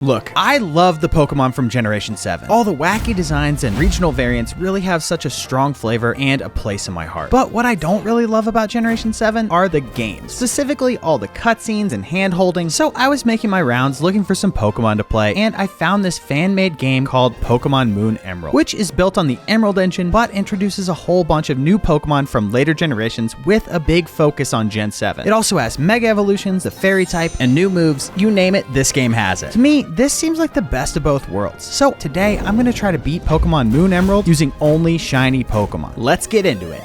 Look, I love the Pokemon from Generation 7. All the wacky designs and regional variants really have such a strong flavor and a place in my heart. But what I don't really love about Generation 7 are the games, specifically all the cutscenes and hand-holding. So I was making my rounds looking for some Pokemon to play, and I found this fan-made game called Pokemon Moon Emerald, which is built on the Emerald engine, but introduces a whole bunch of new Pokemon from later generations with a big focus on Gen 7. It also has Mega Evolutions, the Fairy type, and new moves. You name it, this game has it. To me, this seems like the best of both worlds. So today, I'm going to try to beat Pokemon Moon Emerald using only shiny Pokemon. Let's get into it.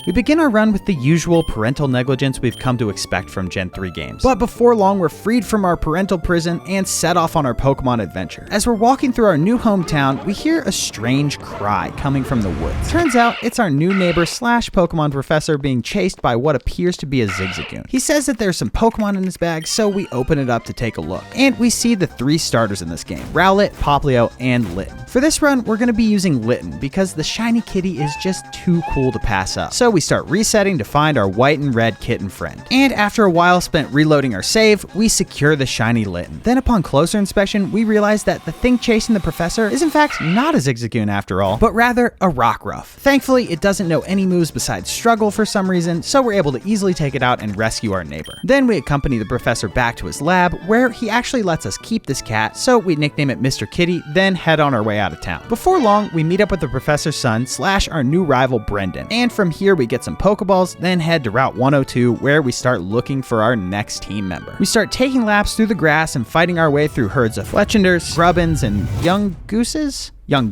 We begin our run with the usual parental negligence we've come to expect from Gen 3 games. But before long, we're freed from our parental prison and set off on our Pokemon adventure. As we're walking through our new hometown, we hear a strange cry coming from the woods. Turns out, it's our new neighbor slash Pokemon professor being chased by what appears to be a Zigzagoon. He says that there's some Pokemon in his bag, so we open it up to take a look. And we see the 3 starters in this game: Rowlet, Popplio, and Litten. For this run, we're going to be using Litten because the shiny kitty is just too cool to pass up. So we start resetting to find our white and red kitten friend. And after a while spent reloading our save, we secure the shiny Litten. Then upon closer inspection, we realize that the thing chasing the professor is in fact not a Zigzagoon after all, but rather a Rockruff. Thankfully, it doesn't know any moves besides Struggle for some reason, so we're able to easily take it out and rescue our neighbor. Then we accompany the professor back to his lab, where he actually lets us keep this cat, so we nickname it Mr. Kitty, then head on our way out of town. Before long, we meet up with the professor's son slash our new rival Brendan, and from here we get some Pokeballs, then head to Route 102 where we start looking for our next team member. We start taking laps through the grass and fighting our way through herds of Fletchinders, Grubbins, and young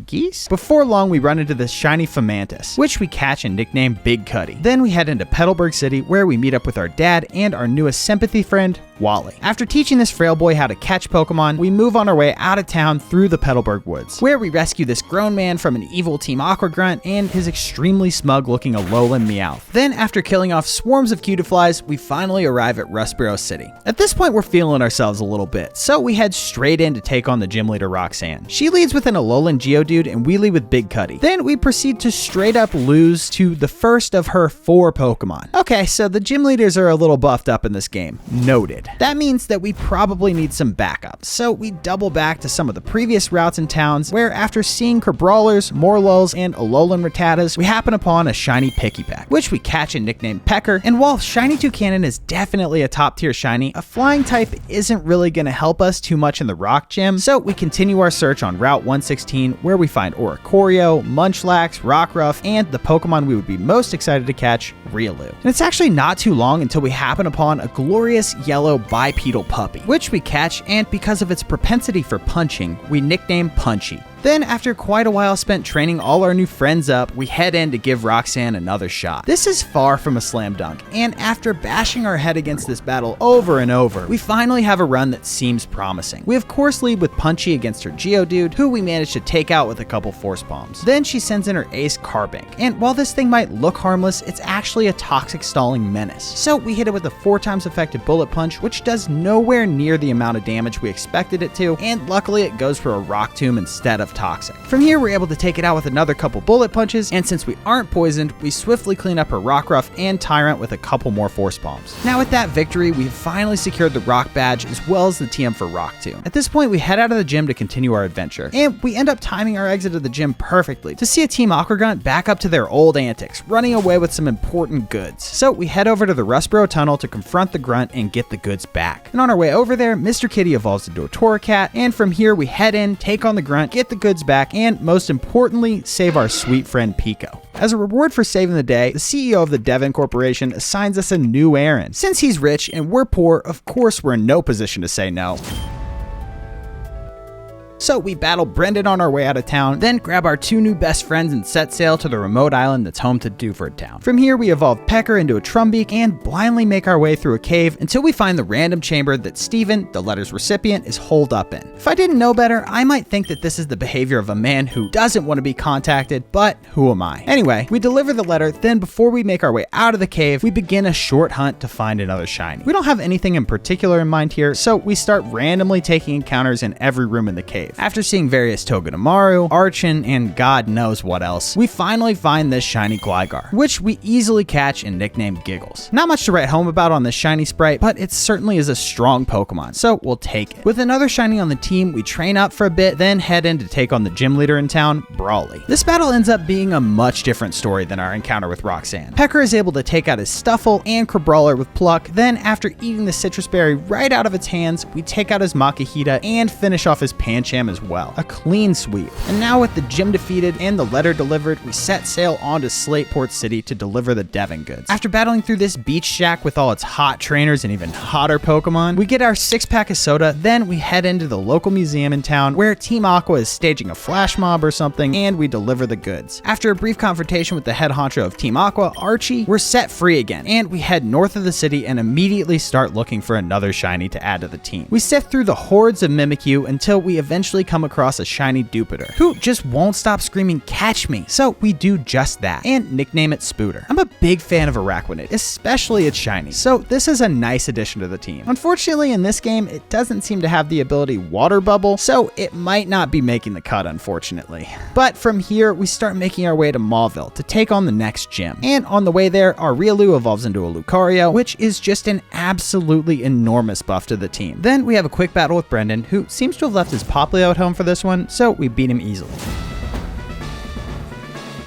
geese? Before long, we run into this shiny Fomantis, which we catch and nickname Big Cuddy. Then we head into Petalburg City, where we meet up with our dad and our newest sympathy friend, Wally. After teaching this frail boy how to catch Pokemon, we move on our way out of town through the Petalburg woods, where we rescue this grown man from an evil Team Aqua grunt and his extremely smug-looking Alolan Meowth. Then, after killing off swarms of Cutieflies, we finally arrive at Rustboro City. At this point, we're feeling ourselves a little bit, so we head straight in to take on the gym leader Roxanne. She leads with an Alolan Geodude and we lead with Big Cuddy. Then we proceed to straight up lose to the first of her 4 Pokemon. Okay, so the gym leaders are a little buffed up in this game. Noted. That means that we probably need some backup, so we double back to some of the previous routes and towns, where after seeing Kerbrawlers, Morlulls, and Alolan Rattatas, we happen upon a shiny Pikipek, which we catch and nickname Pecker. And while Shiny Toucanon is definitely a top tier shiny, a flying type isn't really going to help us too much in the rock gym, so we continue our search on Route 116, where we find Oricorio, Munchlax, Rockruff, and the Pokemon we would be most excited to catch, Riolu. And it's actually not too long until we happen upon a glorious yellow bipedal puppy, which we catch, and because of its propensity for punching, we nickname Punchy. Then, after quite a while spent training all our new friends up, we head in to give Roxanne another shot. This is far from a slam dunk, and after bashing our head against this battle over and over, we finally have a run that seems promising. We of course lead with Punchy against her Geodude, who we managed to take out with a couple Force Bombs. Then she sends in her ace Carbink, and while this thing might look harmless, it's actually a toxic stalling menace. So we hit it with a 4 times effective Bullet Punch, which does nowhere near the amount of damage we expected it to, and luckily it goes for a Rock Tomb instead of Toxic. From here, we're able to take it out with another couple Bullet Punches, and since we aren't poisoned, we swiftly clean up her Rockruff and Tyrant with a couple more Force Bombs. Now with that victory, we've finally secured the Rock Badge as well as the TM for Rock Tomb. At this point, we head out of the gym to continue our adventure, and we end up timing our exit of the gym perfectly to see a Team Aqua grunt back up to their old antics, running away with some important goods. So we head over to the Rustboro Tunnel to confront the grunt and get the goods back. And on our way over there, Mr. Kitty evolves into a Torracat, and from here we head in, take on the grunt, get the goods back, and most importantly, save our sweet friend Pico. As a reward for saving the day, the CEO of the Devon Corporation assigns us a new errand. Since he's rich and we're poor, of course we're in no position to say no. So we battle Brendan on our way out of town, then grab our 2 new best friends and set sail to the remote island that's home to Dewford Town. From here, we evolve Pecker into a Trumbeak and blindly make our way through a cave until we find the random chamber that Steven, the letter's recipient, is holed up in. If I didn't know better, I might think that this is the behavior of a man who doesn't want to be contacted, but who am I? Anyway, we deliver the letter, then before we make our way out of the cave, we begin a short hunt to find another shiny. We don't have anything in particular in mind here, so we start randomly taking encounters in every room in the cave. After seeing various Togedemaru, Archon, and God knows what else, we finally find this shiny Gligar, which we easily catch and nickname Giggles. Not much to write home about on this shiny sprite, but it certainly is a strong Pokemon, so we'll take it. With another shiny on the team, we train up for a bit, then head in to take on the gym leader in town, Brawly. This battle ends up being a much different story than our encounter with Roxanne. Pecker is able to take out his Stuffle and Crabrawler with Pluck, then after eating the citrus berry right out of its hands, we take out his Makihita and finish off his Pancham as well. A clean sweep. And now with the gym defeated and the letter delivered, we set sail onto Slateport City to deliver the Devon goods. After battling through this beach shack with all its hot trainers and even hotter Pokemon, we get our 6-pack of soda, then we head into the local museum in town where Team Aqua is staging a flash mob or something, and we deliver the goods. After a brief confrontation with the head honcho of Team Aqua, Archie, we're set free again, and we head north of the city and immediately start looking for another shiny to add to the team. We sift through the hordes of Mimikyu until we eventually come across a shiny Dupiter, who just won't stop screaming, "Catch me!" So we do just that, and nickname it Spooter. I'm a big fan of Araquanid, especially its shiny, so this is a nice addition to the team. Unfortunately, in this game, it doesn't seem to have the ability Water Bubble, so it might not be making the cut, unfortunately. But from here, we start making our way to Mauville to take on the next gym. And on the way there, our Riolu evolves into a Lucario, which is just an absolutely enormous buff to the team. Then we have a quick battle with Brendan, who seems to have left his Poplio at home for this one, so we beat him easily.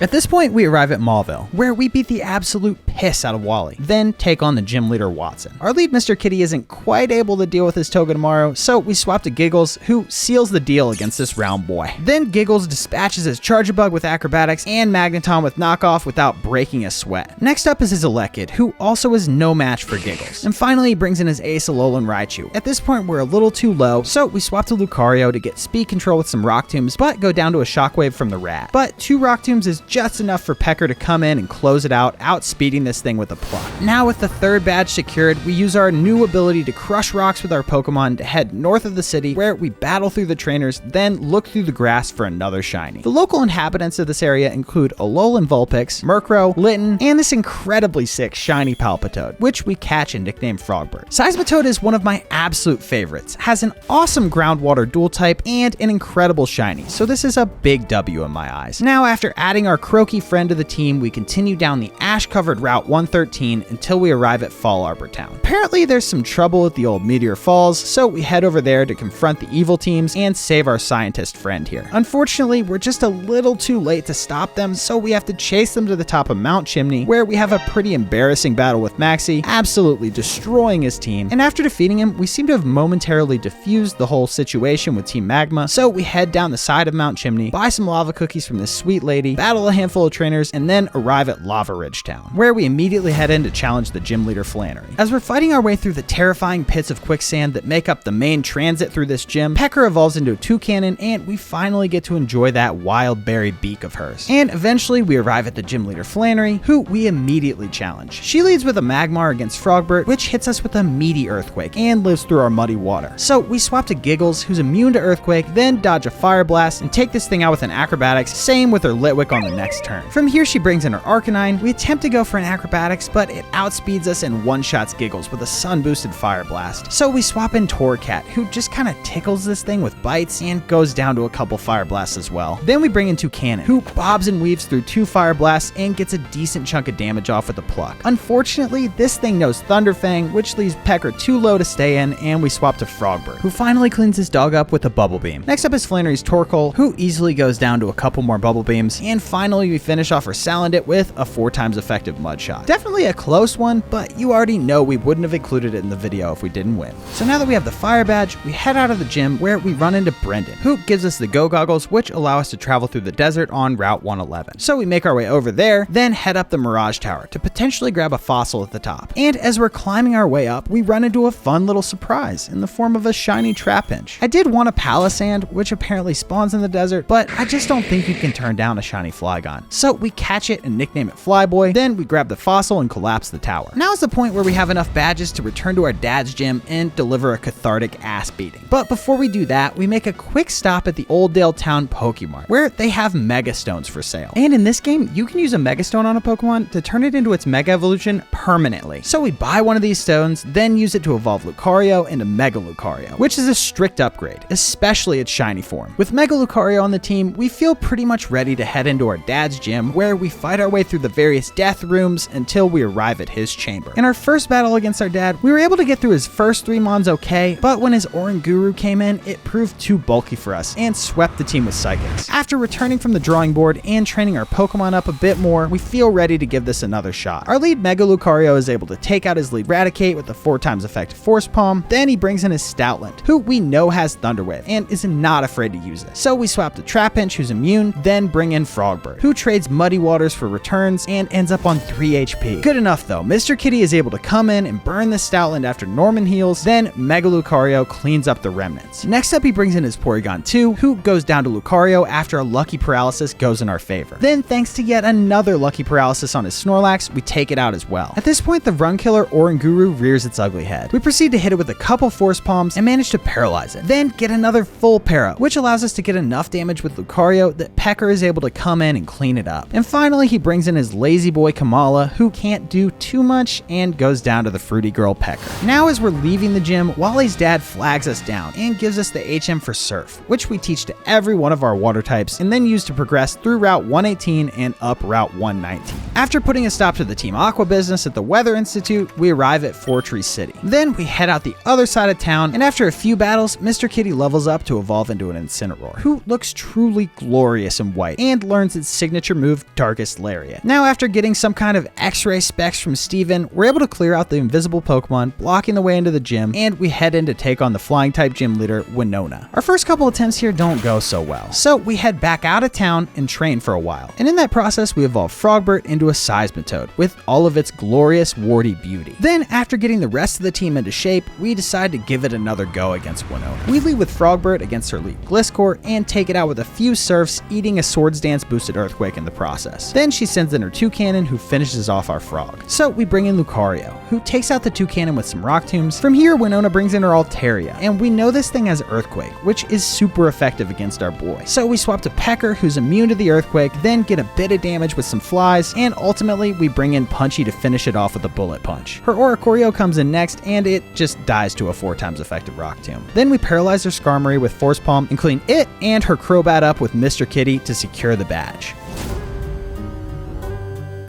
At this point, we arrive at Mauville, where we beat the absolute piss out of Wally, then take on the gym leader Watson. Our lead Mr. Kitty isn't quite able to deal with his Togedemaru, so we swap to Giggles, who seals the deal against this round boy. Then Giggles dispatches his Charjabug with Acrobatics and Magneton with Knockoff without breaking a sweat. Next up is his Elekid, who also is no match for Giggles. And finally, he brings in his ace Alolan Raichu. At this point, we're a little too low, so we swap to Lucario to get speed control with some Rock Tombs, but go down to a Shockwave from the Rat. But 2 Rock Tombs is just enough for Pecker to come in and close it out, outspeeding this thing with a Pluck. Now with the 3rd badge secured, we use our new ability to crush rocks with our Pokemon to head north of the city, where we battle through the trainers, then look through the grass for another shiny. The local inhabitants of this area include Alolan Vulpix, Murkrow, Litten, and this incredibly sick shiny Palpitoad, which we catch and nickname Frogbird. Seismitoad is one of my absolute favorites, has an awesome groundwater dual type and an incredible shiny, so this is a big W in my eyes. Now after adding our Croaky friend to the team, we continue down the ash-covered Route 113 until we arrive at Fall Arbor Town. Apparently there's some trouble at the old Meteor Falls, so we head over there to confront the evil teams and save our scientist friend here. Unfortunately, we're just a little too late to stop them, so we have to chase them to the top of Mount Chimney, where we have a pretty embarrassing battle with Maxie, absolutely destroying his team, and after defeating him, we seem to have momentarily diffused the whole situation with Team Magma, so we head down the side of Mount Chimney, buy some lava cookies from this sweet lady, battle a handful of trainers, and then arrive at Lava Ridge Town, where we immediately head in to challenge the gym leader Flannery. As we're fighting our way through the terrifying pits of quicksand that make up the main transit through this gym, Pecker evolves into a Toucanon, and we finally get to enjoy that wild berry beak of hers. And eventually we arrive at the gym leader Flannery, who we immediately challenge. She leads with a Magmar against Frogbert, which hits us with a meaty Earthquake and lives through our muddy water. So we swap to Giggles, who's immune to Earthquake, then dodge a Fire Blast and take this thing out with an Acrobatics, same with her Litwick on the next turn. From here she brings in her Arcanine, we attempt to go for an Acrobatics, but it outspeeds us and one-shots Giggles with a sun-boosted Fire Blast. So we swap in Torcat, who just kind of tickles this thing with bites and goes down to a couple Fire Blasts as well. Then we bring in Toucanon, who bobs and weaves through 2 Fire Blasts and gets a decent chunk of damage off with a Pluck. Unfortunately, this thing knows Thunderfang, which leaves Pecker too low to stay in, and we swap to Frogbird, who finally cleans his dog up with a Bubble Beam. Next up is Flannery's Torkoal, who easily goes down to a couple more Bubble Beams, and finally we finish off our Salandit with a 4 times effective Mud Shot. Definitely a close one, but you already know we wouldn't have included it in the video if we didn't win. So now that we have the Fire Badge, we head out of the gym where we run into Brendan, who gives us the Go Goggles, which allow us to travel through the desert on Route 111. So we make our way over there, then head up the Mirage Tower to potentially grab a fossil at the top. And as we're climbing our way up, we run into a fun little surprise in the form of a shiny Trapinch. I did want a Palisand, which apparently spawns in the desert, but I just don't think you can turn down a shiny Flygon. So we catch it and nickname it Flyboy, then we grab grab the fossil and collapse the tower. Now is the point where we have enough badges to return to our dad's gym and deliver a cathartic ass beating. But before we do that, we make a quick stop at the Oldale Town Pokemart, where they have Mega Stones for sale. And in this game, you can use a Mega Stone on a Pokemon to turn it into its Mega Evolution permanently. So we buy one of these stones, then use it to evolve Lucario into Mega Lucario, which is a strict upgrade, especially its shiny form. With Mega Lucario on the team, we feel pretty much ready to head into our dad's gym, where we fight our way through the various death rooms until we arrive at his chamber. In our first battle against our dad, we were able to get through his first 3 Mons okay, but when his Oranguru came in, it proved too bulky for us and swept the team with Psychics. After returning from the drawing board and training our Pokemon up a bit more, we feel ready to give this another shot. Our lead Mega Lucario is able to take out his lead Raticate with the 4x effective Force Palm, then he brings in his Stoutland, who we know has Thunder Wave and is not afraid to use it. So we swap to Trapinch, who's immune, then bring in Frogbird, who trades Muddy Waters for returns and ends up on 3 HP. Good enough though, Mr. Kitty is able to come in and burn the Stoutland after Norman heals, then Mega Lucario cleans up the remnants. Next up he brings in his Porygon 2, who goes down to Lucario after a Lucky Paralysis goes in our favor. Then thanks to yet another Lucky Paralysis on his Snorlax, we take it out as well. At this point the Run Killer Oranguru rears its ugly head. We proceed to hit it with a couple Force Palms and manage to paralyze it. Then get another full para, which allows us to get enough damage with Lucario that Pecker is able to come in and clean it up. And finally he brings in his lazy boy Kamala, who can't do too much and goes down to the Fruity Girl Pecker. Now as we're leaving the gym, Wally's dad flags us down and gives us the HM for Surf, which we teach to every one of our water types and then use to progress through Route 118 and up Route 119. After putting a stop to the Team Aqua business at the Weather Institute, we arrive at Fortree City. Then we head out the other side of town, and after a few battles, Mr. Kitty levels up to evolve into an Incineroar, who looks truly glorious in white and learns its signature move, Darkest Lariat. Now after getting some kind of X-ray specs from Steven, we're able to clear out the invisible Pokemon, blocking the way into the gym, and we head in to take on the flying type gym leader, Winona. Our first couple attempts here don't go so well, so we head back out of town and train for a while. And in that process, we evolve Frogbert into a Seismitoad with all of its glorious warty beauty. Then after getting the rest of the team into shape, we decide to give it another go against Winona. We lead with Frogbert against her lead Gliscor and take it out with a few Surfs, eating a Swords Dance boosted Earthquake in the process. Then she sends in her Toucanon, who finishes off our Frog. So we bring in Lucario, who takes out the Toucanon with some Rock Tombs. From here, Winona brings in her Altaria, and we know this thing has Earthquake, which is super effective against our boy. So we swap to Pecker, who's immune to the Earthquake, then get a bit of damage with some Flies, and ultimately we bring in Punchy to finish it off with a Bullet Punch. Her Oricorio comes in next, and it just dies to a 4x effective Rock Tomb. Then we paralyze her Skarmory with Force Palm and clean it and her Crobat up with Mr. Kitty to secure the badge.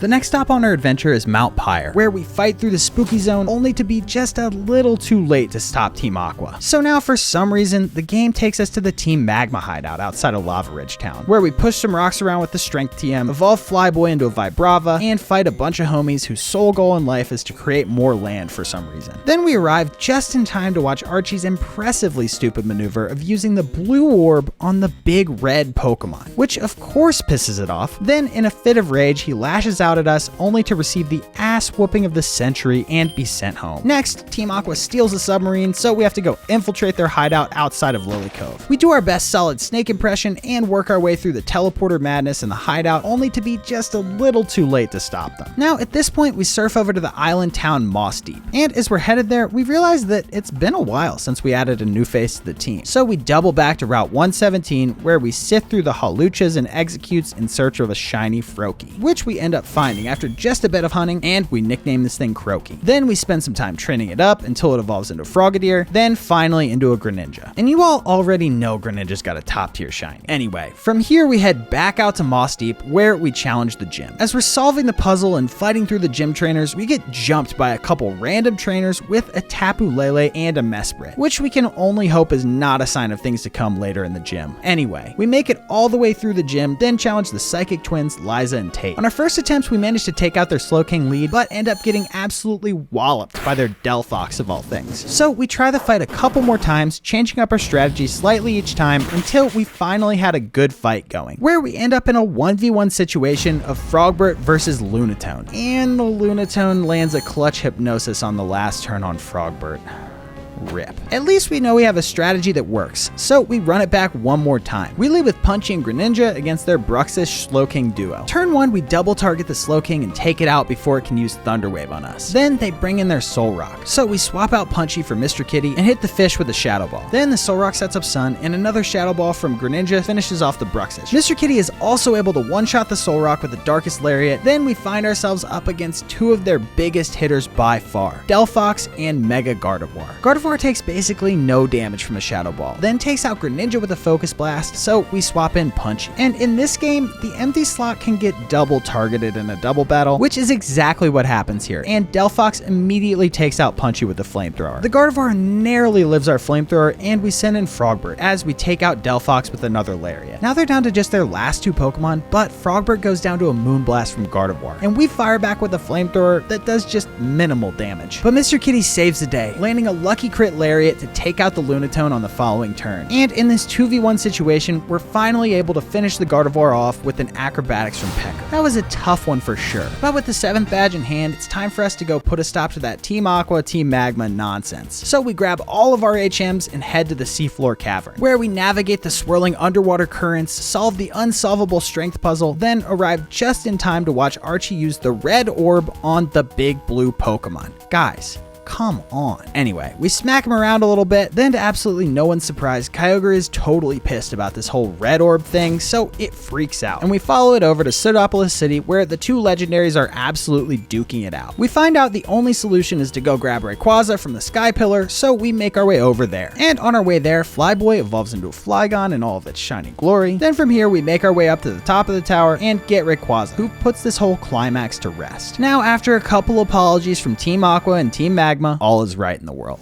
The next stop on our adventure is Mount Pyre, where we fight through the spooky zone only to be just a little too late to stop Team Aqua. So now for some reason, the game takes us to the Team Magma hideout outside of Lava Ridge Town, where we push some rocks around with the Strength TM, evolve Flyboy into a Vibrava, and fight a bunch of homies whose sole goal in life is to create more land for some reason. Then we arrive just in time to watch Archie's impressively stupid maneuver of using the blue orb on the big red Pokemon, which of course pisses it off. Then in a fit of rage, he lashes out at us only to receive the ass whooping of the century and be sent home. Next, Team Aqua steals a submarine, so we have to go infiltrate their hideout outside of Lily Cove. We do our best solid snake impression and work our way through the teleporter madness in the hideout only to be just a little too late to stop them. Now at this point we surf over to the island town Moss Deep, and as we're headed there we realize that it's been a while since we added a new face to the team. So we double back to Route 117 where we sift through the Hawluchas and Executes in search of a shiny Froakie, which we end up finding after just a bit of hunting, and we nickname this thing Croaky. Then we spend some time training it up until it evolves into Frogadier, then finally into a Greninja. And you all already know Greninja's got a top tier shiny. Anyway, from here we head back out to Moss Deep where we challenge the gym. As we're solving the puzzle and fighting through the gym trainers, we get jumped by a couple random trainers with a Tapu Lele and a Mesprit, which we can only hope is not a sign of things to come later in the gym. Anyway, we make it all the way through the gym, then challenge the Psychic Twins, Liza and Tate. On our first attempts, we managed to take out their Slowking lead, but end up getting absolutely walloped by their Delphox of all things. So we try the fight a couple more times, changing up our strategy slightly each time until we finally had a good fight going, where we end up in a 1v1 situation of Frogbert versus Lunatone. And the Lunatone lands a clutch Hypnosis on the last turn on Frogbert. Rip. At least we know we have a strategy that works, so we run it back one more time. We lead with Punchy and Greninja against their Bruxish Slowking duo. Turn 1, we double target the Slowking and take it out before it can use Thunder Wave on us. Then they bring in their Soul Rock, so we swap out Punchy for Mr. Kitty and hit the fish with a Shadow Ball. Then the Soul Rock sets up Sun, and another Shadow Ball from Greninja finishes off the Bruxish. Mr. Kitty is also able to one-shot the Soul Rock with the Darkest Lariat. Then we find ourselves up against two of their biggest hitters by far, Delphox and Mega Gardevoir. Gardevoir takes basically no damage from a Shadow Ball, then takes out Greninja with a Focus Blast, so we swap in Punchy. And in this game, the empty slot can get double targeted in a double battle, which is exactly what happens here, and Delphox immediately takes out Punchy with the Flamethrower. The Gardevoir narrowly lives our Flamethrower, and we send in Frogbert as we take out Delphox with another Lariat. Now they're down to just their last two Pokemon, but Frogbert goes down to a Moonblast from Gardevoir, and we fire back with a Flamethrower that does just minimal damage. But Mr. Kitty saves the day, landing a lucky crit Lariat to take out the Lunatone on the following turn. And in this 2v1 situation, we're finally able to finish the Gardevoir off with an Acrobatics from Pecker. That was a tough one for sure, but with the 7th badge in hand, it's time for us to go put a stop to that Team Aqua, Team Magma nonsense. So we grab all of our HMs and head to the Seafloor Cavern, where we navigate the swirling underwater currents, solve the unsolvable strength puzzle, then arrive just in time to watch Archie use the red orb on the big blue Pokemon. Guys, come on. Anyway, we smack him around a little bit, then to absolutely no one's surprise, Kyogre is totally pissed about this whole red orb thing, so it freaks out. And we follow it over to Pseudopolis City, where the two legendaries are absolutely duking it out. We find out the only solution is to go grab Rayquaza from the Sky Pillar, so we make our way over there. And on our way there, Flyboy evolves into a Flygon in all of its shiny glory. Then from here, we make our way up to the top of the tower and get Rayquaza, who puts this whole climax to rest. Now, after a couple apologies from Team Aqua and Team Magma, all is right in the world.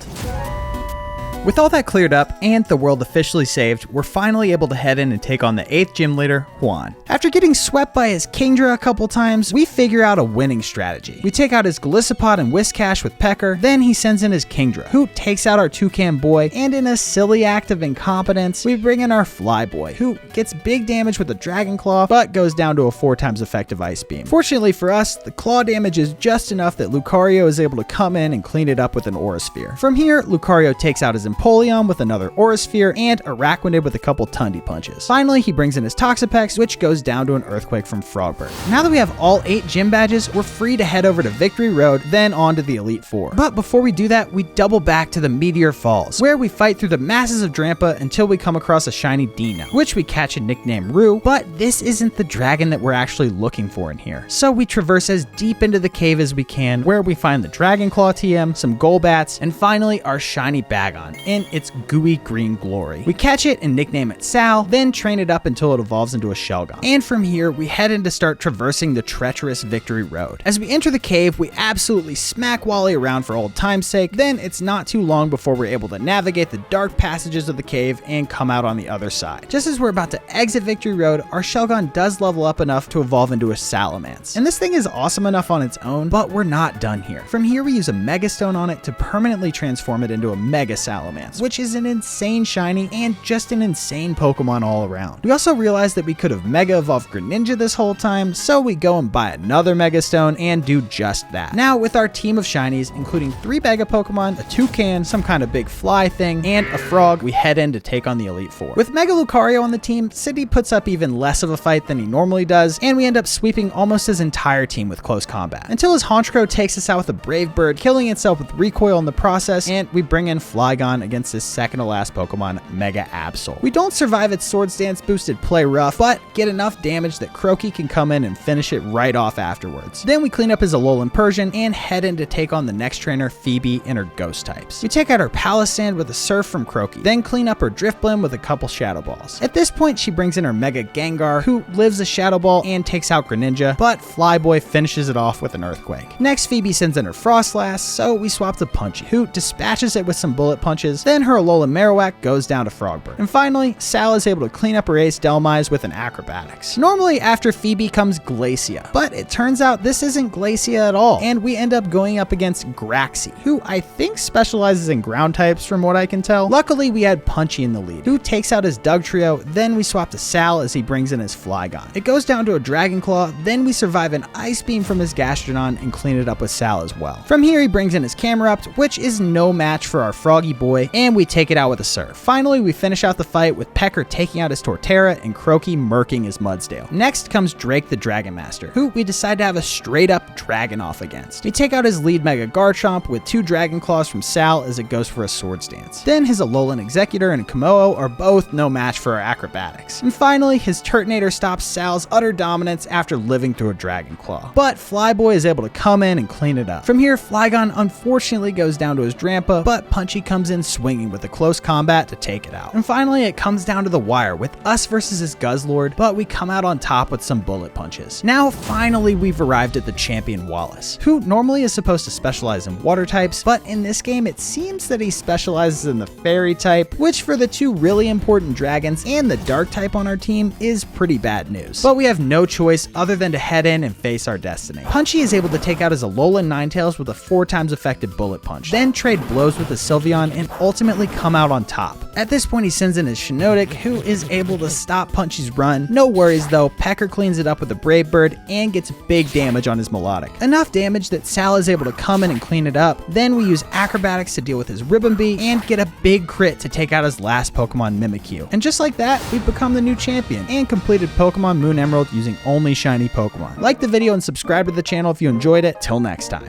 With all that cleared up and the world officially saved, we're finally able to head in and take on the 8th gym leader, Juan. After getting swept by his Kingdra a couple times, we figure out a winning strategy. We take out his Golisopod and Whiscash with Pecker, then he sends in his Kingdra, who takes out our Toucan Boy, and in a silly act of incompetence, we bring in our Flyboy, who gets big damage with a Dragon Claw, but goes down to a 4 times effective Ice Beam. Fortunately for us, the claw damage is just enough that Lucario is able to come in and clean it up with an Aura Sphere. From here, Lucario takes out his Empoleon with another Aura Sphere and Araquanid with a couple Tundi punches. Finally, he brings in his Toxapex, which goes down to an Earthquake from Frogbert. Now that we have all 8 gym badges, we're free to head over to Victory Road, then on to the Elite Four. But before we do that, we double back to the Meteor Falls, where we fight through the masses of Drampa until we come across a shiny Dino, which we catch and nickname Rue, but this isn't the dragon that we're actually looking for in here. So we traverse as deep into the cave as we can, where we find the Dragon Claw TM, some Golbats, and finally our shiny Bagon in its gooey green glory. We catch it and nickname it Sal, then train it up until it evolves into a Shelgon. And from here, we head in to start traversing the treacherous Victory Road. As we enter the cave, we absolutely smack Wally around for old time's sake, then it's not too long before we're able to navigate the dark passages of the cave and come out on the other side. Just as we're about to exit Victory Road, our Shelgon does level up enough to evolve into a Salamence. And this thing is awesome enough on its own, but we're not done here. From here, we use a Mega Stone on it to permanently transform it into a Mega Salamence, which is an insane shiny and just an insane Pokemon all around. We also realized that we could have Mega Evolved Greninja this whole time, so we go and buy another Mega Stone and do just that. Now, with our team of shinies, including 3 Mega Pokemon, a Toucan, some kind of big fly thing, and a frog, we head in to take on the Elite Four. With Mega Lucario on the team, City puts up even less of a fight than he normally does, and we end up sweeping almost his entire team with close combat, until his Honchkrow takes us out with a Brave Bird, killing itself with recoil in the process, and we bring in Flygon against his second to last Pokemon, Mega Absol. We don't survive its Swords Dance boosted play rough, but get enough damage that Croaky can come in and finish it right off afterwards. Then we clean up his Alolan Persian and head in to take on the next trainer, Phoebe, and her ghost types. We take out her Palisand with a Surf from Croaky, then clean up her Drifblim with a couple Shadow Balls. At this point, she brings in her Mega Gengar, who lives a Shadow Ball and takes out Greninja, but Flyboy finishes it off with an Earthquake. Next, Phoebe sends in her Frostlass, so we swap to Punchy, who dispatches it with some bullet punches, then her Alolan Marowak goes down to Frogbert. And finally, Sal is able to clean up her ace Delmise with an Acrobatics. Normally, after Phoebe comes Glacia, but it turns out this isn't Glacia at all, and we end up going up against Graxy, who I think specializes in ground types from what I can tell. Luckily, we had Punchy in the lead, who takes out his Dugtrio, then we swap to Sal as he brings in his Flygon. It goes down to a Dragon Claw, then we survive an Ice Beam from his Gastrodon and clean it up with Sal as well. From here, he brings in his Camerupt, which is no match for our Froggy Boy, Flyboy, and we take it out with a Surf. Finally, we finish out the fight with Pecker taking out his Torterra and Croaky murking his Mudsdale. Next comes Drake the Dragon Master, who we decide to have a straight up Dragon off against. We take out his lead Mega Garchomp with 2 Dragon Claws from Sal as it goes for a Swords Dance. Then his Alolan Executor and Komodo are both no match for our acrobatics. And finally, his Turtonator stops Sal's utter dominance after living through a Dragon Claw. But Flyboy is able to come in and clean it up. From here, Flygon unfortunately goes down to his Drampa, but Punchy comes in swinging with a close combat to take it out. And finally, it comes down to the wire with us versus his Guzzlord, but we come out on top with some bullet punches. Now, finally, we've arrived at the champion Wallace, who normally is supposed to specialize in water types, but in this game, it seems that he specializes in the fairy type, which for the 2 really important dragons and the dark type on our team is pretty bad news. But we have no choice other than to head in and face our destiny. Punchy is able to take out his Alolan Ninetales with a 4 times effective bullet punch, then trade blows with the Sylveon and ultimately come out on top. At this point, he sends in his Shiinotic, who is able to stop Punchy's run. No worries though, Pecker cleans it up with a Brave Bird and gets big damage on his Melodic. Enough damage that Sal is able to come in and clean it up. Then we use Acrobatics to deal with his Ribombee and get a big crit to take out his last Pokemon, Mimikyu. And just like that, we've become the new champion and completed Pokemon Moon Emerald using only shiny Pokemon. Like the video and subscribe to the channel if you enjoyed it. Till next time.